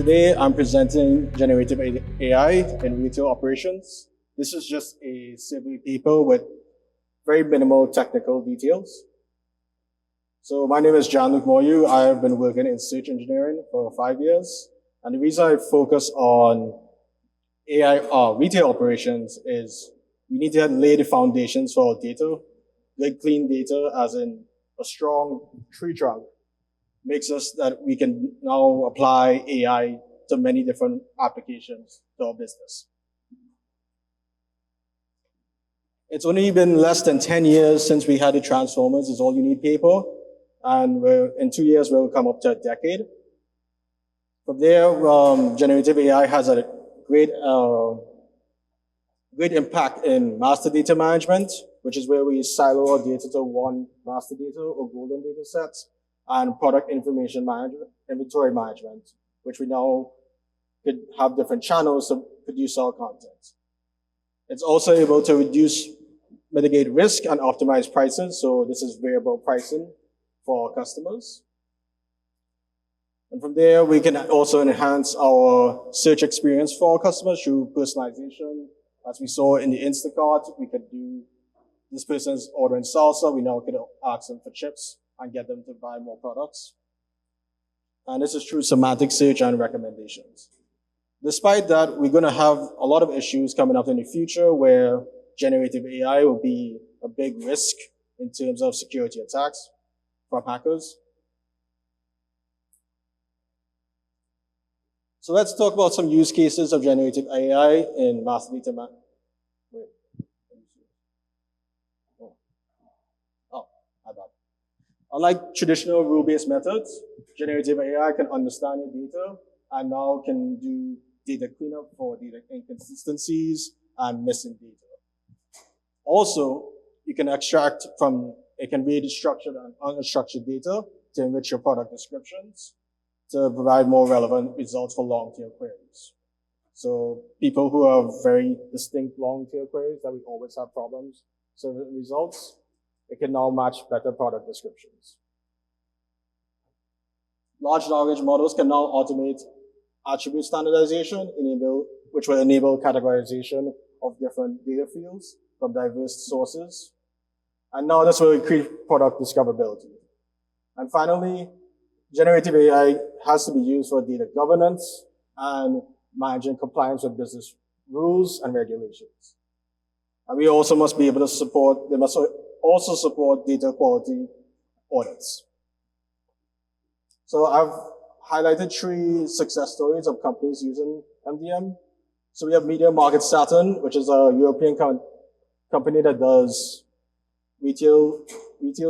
today I'm presenting generative AI in retail operations. This is just a simple paper with very minimal technical details. So my name is Luke Moyou. I've been working in search engineering for 5 years. And the reason I focus on AI retail operations is we need to lay the foundations for our data. Good, clean data, as in a strong tree trunk, makes us that we can now apply AI to many different applications to our business. It's only been less than 10 years since we had the Transformers is All You Need paper, and in 2 years we'll come up to a decade. From there, generative AI has a great impact in master data management, which is where we silo our data to one master data or golden data sets, and product information management, inventory management, which we now could have different channels to produce our content. It's also able to mitigate risk and optimize prices. So this is variable pricing for our customers. And from there, we can also enhance our search experience for our customers through personalization. As we saw in the Instacart, we could do this person's ordering salsa. We now could ask them for chips and get them to buy more products. And this is through semantic search and recommendations. Despite that, we're going to have a lot of issues coming up in the future where generative AI will be a big risk in terms of security attacks from hackers. So let's talk about some use cases of generative AI in master data management. Unlike traditional rule-based methods, generative AI can understand your data and now can do data cleanup for data inconsistencies and missing data. Also, it can read structured and unstructured data to enrich your product descriptions to provide more relevant results for long-tail queries. So people who have very distinct long-tail queries that we always have problems serving results, it can now match better product descriptions. Large language models can now automate attribute standardization, which will enable categorization of different data fields from diverse sources. And now this will increase product discoverability. And finally, generative AI has to be used for data governance and managing compliance with business rules and regulations. And we also must be able to they must also support data quality audits. So I've highlighted 3 success stories of companies using MDM. So we have Media Market Saturn, which is a European company that does retail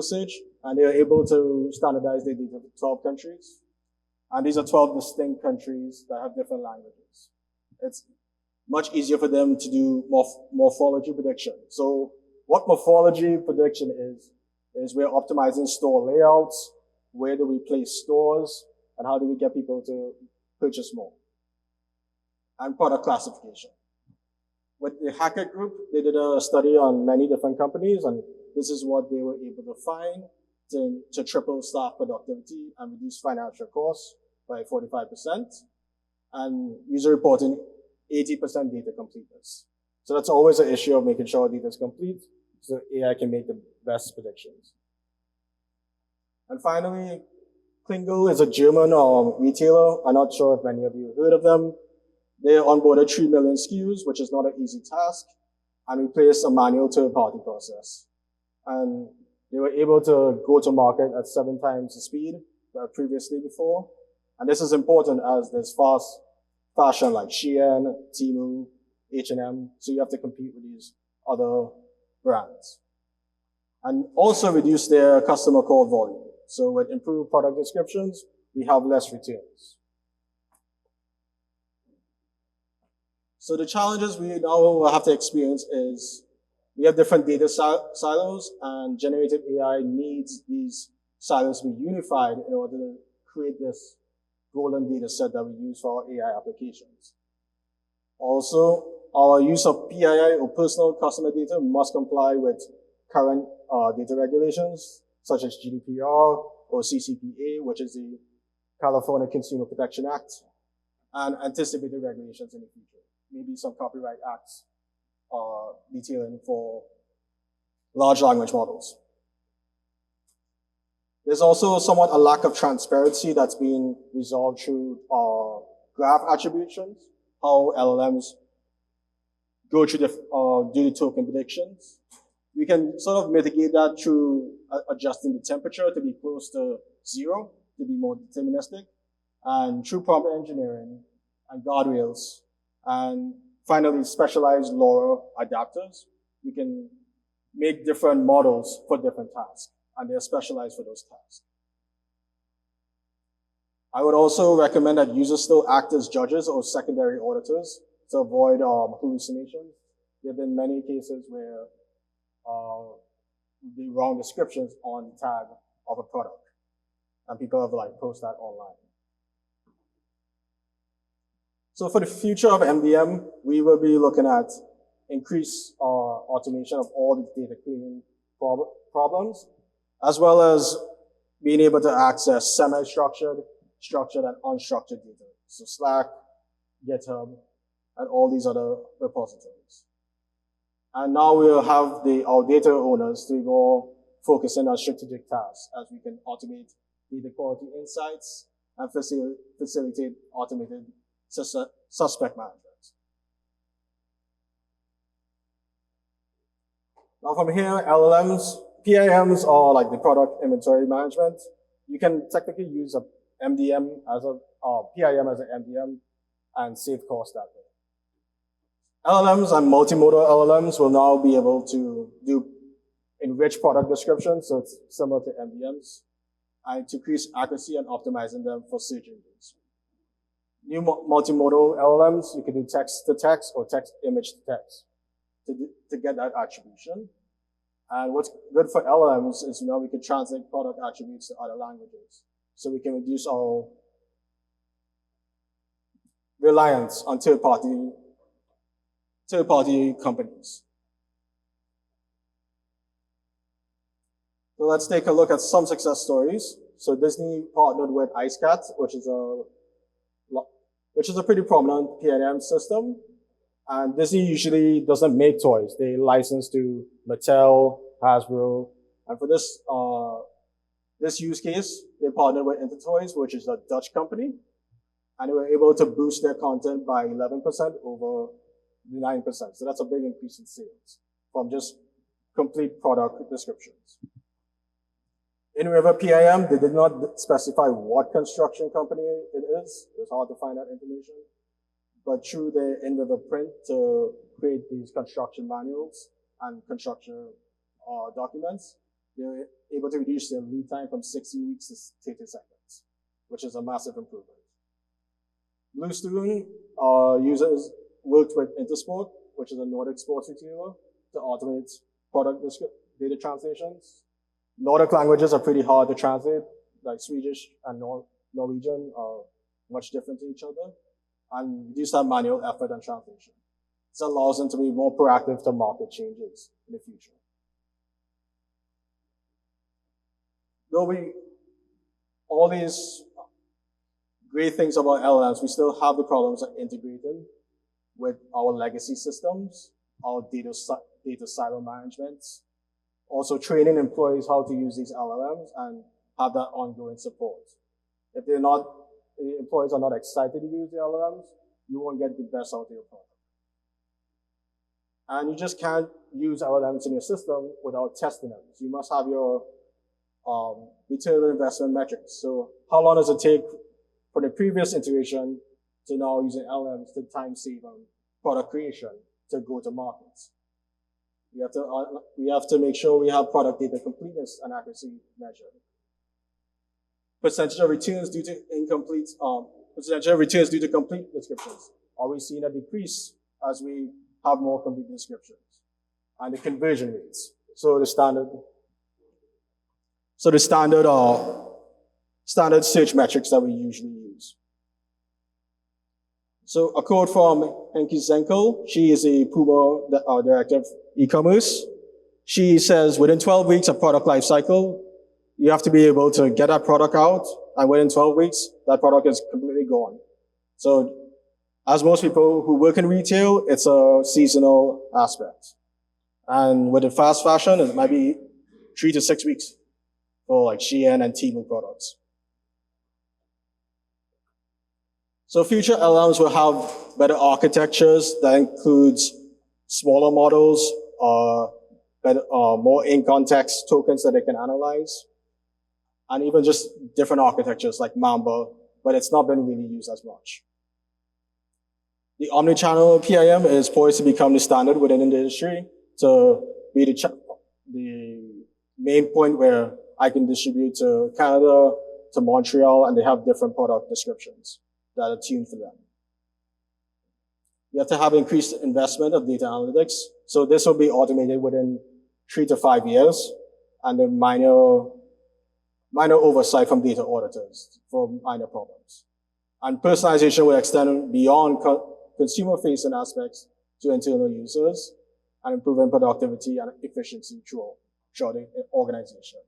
search, and they're able to standardize their data for 12 countries. And these are 12 distinct countries that have different languages. It's much easier for them to do morphology prediction. So what morphology prediction is we're optimizing store layouts, where do we place stores, and how do we get people to purchase more. And product classification. With the hacker group, they did a study on many different companies, and this is what they were able to find to triple staff productivity and reduce financial costs by 45%, and user reporting 80% data completeness. So that's always an issue of making sure data is complete, so AI can make the best predictions. And finally, Klingel is a German retailer. I'm not sure if many of you heard of them. They onboarded 3 million SKUs, which is not an easy task, and replaced a manual third-party process. And they were able to go to market at 7 times the speed previously before. And this is important as there's fast fashion like Shein, Temu, H&M, so you have to compete with these other brands. And also reduce their customer call volume. So with improved product descriptions, we have less returns. So the challenges we now have to experience is we have different data silos, and generative AI needs these silos to be unified in order to create this golden data set that we use for our AI applications. Also, our use of PII or personal customer data must comply with current data regulations, such as GDPR or CCPA, which is the California Consumer Protection Act. and anticipated regulations in the future. Maybe some copyright acts detailing for large language models. There's also somewhat a lack of transparency that's being resolved through graph attributions, how LLMs go through do the token predictions. We can sort of mitigate that through adjusting the temperature to be close to 0, to be more deterministic, and through prompt engineering and guardrails, and finally specialized LoRa adapters. We can make different models for different tasks, and they're specialized for those tasks. I would also recommend that users still act as judges or secondary auditors to avoid hallucinations. There have been many cases where the wrong descriptions on the tag of a product, and people have posted that online. So for the future of MDM, we will be looking at increased automation of all the data cleaning problems, as well as being able to access semi-structured, structured, and unstructured data. So Slack, GitHub, and all these other repositories. And now we'll have our data owners to go focusing on strategic tasks, as we can automate data quality insights and facilitate automated suspect management. Now from here, LLMs, PIMs are like the product inventory management. You can technically use a MDM as a PIM as an MDM and save cost that way. LLMs and multimodal LLMs will now be able to do enrich product descriptions, so it's similar to MDMs, and to increase accuracy and optimizing them for search engines. New multimodal LLMs, you can do text to text or text image to text to get that attribution. And what's good for LLMs is we can translate product attributes to other languages. So we can reduce our reliance on third-party companies. So let's take a look at some success stories. So Disney partnered with IceCat, which is a pretty prominent PNM system. And Disney usually doesn't make toys. They license to Mattel, Hasbro. And for this use case, they partnered with Intertoys, which is a Dutch company. And they were able to boost their content by 11% over 9%. So that's a big increase in sales from just complete product descriptions. In River PIM, they did not specify what construction company it is. It was hard to find that information. But through the in-river print to create these construction manuals and construction documents, they were able to reduce their lead time from 60 weeks to 30 seconds, which is a massive improvement. Bluestone users worked with Intersport, which is a Nordic sports retailer, to automate product data translations. Nordic languages are pretty hard to translate, like Swedish and Norwegian are much different to each other, and reduce that manual effort and translation. This allows them to be more proactive to market changes in the future. Though all these great things about LLMs, we still have the problems of integrating with our legacy systems, our data silo management, also training employees how to use these LLMs and have that ongoing support. If the employees are not excited to use the LLMs, you won't get the best out of your product. And you just can't use LLMs in your system without testing them. So you must have your return on investment metrics. So how long does it take for the previous iteration to now using LLMs to time save on product creation to go to markets? We have to make sure we have product data completeness and accuracy measured. Percentage of returns due to complete descriptions. Are we seeing a decrease as we have more complete descriptions? And the conversion rates. So the standard search metrics that we usually use. So a quote from Enki Zenkel. She is a Puma director of e-commerce. She says, within 12 weeks of product life cycle, you have to be able to get that product out, and within 12 weeks, that product is completely gone. So As most people who work in retail, it's a seasonal aspect. And with the fast fashion, it might be 3 to 6 weeks for like Shein and Temu products. So future LLMs will have better architectures that includes smaller models, more in-context tokens that they can analyze, and even just different architectures like Mamba, but it's not been really used as much. The omnichannel PIM is poised to become the standard within the industry to be the main point where I can distribute to Canada, to Montreal, and they have different product descriptions that are tuned for them. You have to have increased investment of data analytics. So this will be automated within 3 to 5 years, and a minor oversight from data auditors for minor problems. And personalization will extend beyond consumer-facing aspects to internal users and improving productivity and efficiency throughout the organization.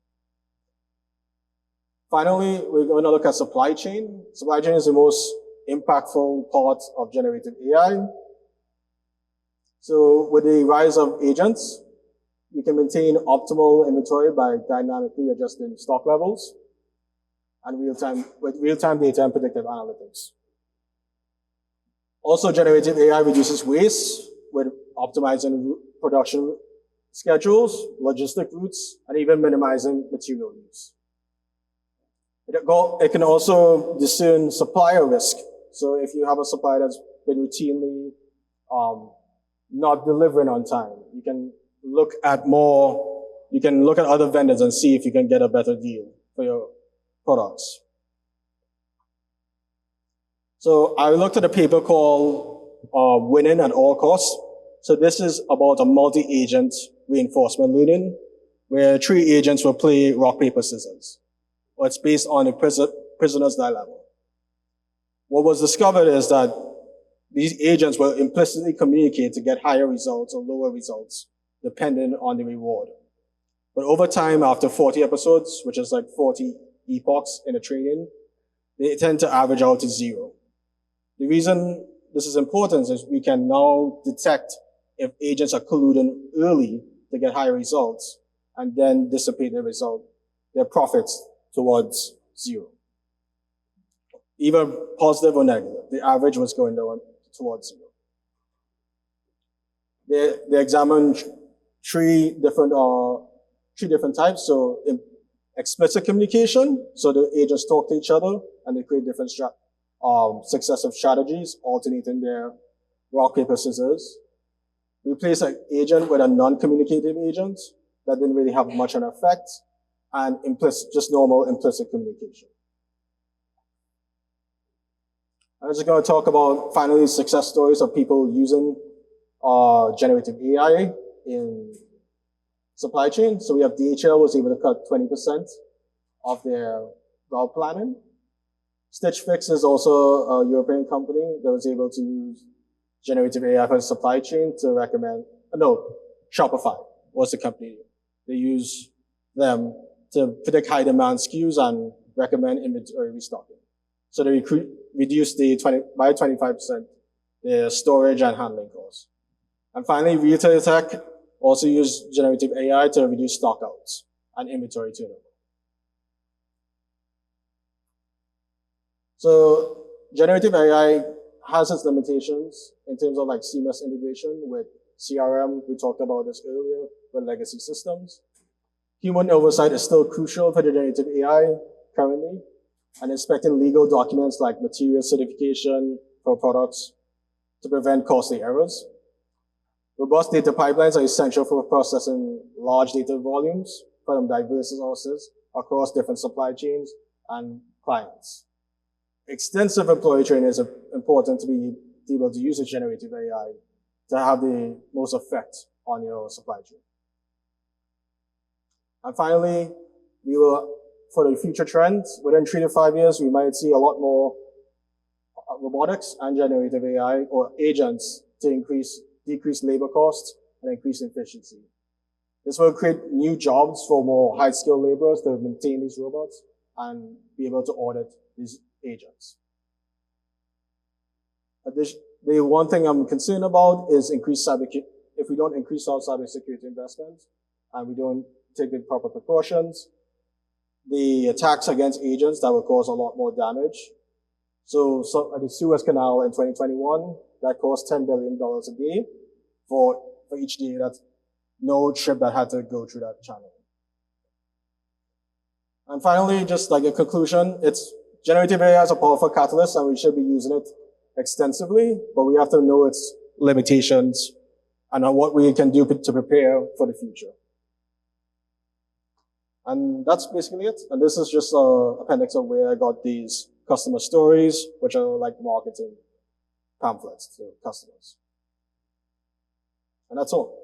Finally, we're going to look at supply chain. Supply chain is the most impactful part of generative AI. So with the rise of agents, we can maintain optimal inventory by dynamically adjusting stock levels and with real-time data and predictive analytics. Also, generative AI reduces waste with optimizing production schedules, logistic routes, and even minimizing material use. It can also discern supplier risk. So if you have a supplier that's been routinely not delivering on time, you can look at other vendors and see if you can get a better deal for your products. So I looked at a paper called Winning at All Costs. So this is about a multi-agent reinforcement learning where 3 agents will play rock, paper, scissors. Or it's based on a prisoner's dilemma. What was discovered is that these agents will implicitly communicate to get higher results or lower results, depending on the reward. But over time, after 40 episodes, which is like 40 epochs in a training, they tend to average out to 0. The reason this is important is we can now detect if agents are colluding early to get higher results and then dissipate their profits towards 0. Either positive or negative. The average was going down towards 0. They examined three different types. So explicit communication, so the agents talk to each other and they create different successive strategies, alternating their rock, paper, scissors. Replace an agent with a non-communicative agent that didn't really have much of an effect, and just normal implicit communication. I'm just going to talk about, finally, success stories of people using generative AI in supply chain. So we have DHL was able to cut 20% of their route planning. Stitch Fix is also a European company that was able to use generative AI for supply chain to recommend, Shopify was the company. They use them to predict high demand SKUs and recommend inventory restocking. So they reduce by 25% the storage and handling costs. And finally, retail tech also use generative AI to reduce stockouts and inventory turnover. So generative AI has its limitations in terms of like seamless integration with CRM. We talked about this earlier with legacy systems. Human oversight is still crucial for generative AI currently, and inspecting legal documents like material certification for products to prevent costly errors. Robust data pipelines are essential for processing large data volumes from diverse sources across different supply chains and clients. Extensive employee training is important to be able to use a generative AI to have the most effect on your supply chain. And finally, for the future trends, within 3 to 5 years, we might see a lot more robotics and generative AI or agents to decrease labor costs and increase efficiency. This will create new jobs for more high-skilled laborers to maintain these robots and be able to audit these agents. the one thing I'm concerned about is if we don't increase our cybersecurity investment and we don't take the proper precautions, the attacks against agents that will cause a lot more damage. So at the Suez Canal in 2021, that cost $10 billion a day for each day that no ship that had to go through that channel. And finally, just like a conclusion, generative AI is a powerful catalyst and we should be using it extensively, but we have to know its limitations and what we can do to prepare for the future. And that's basically it. And this is just an appendix of where I got these customer stories, which are like marketing pamphlets to customers. And that's all.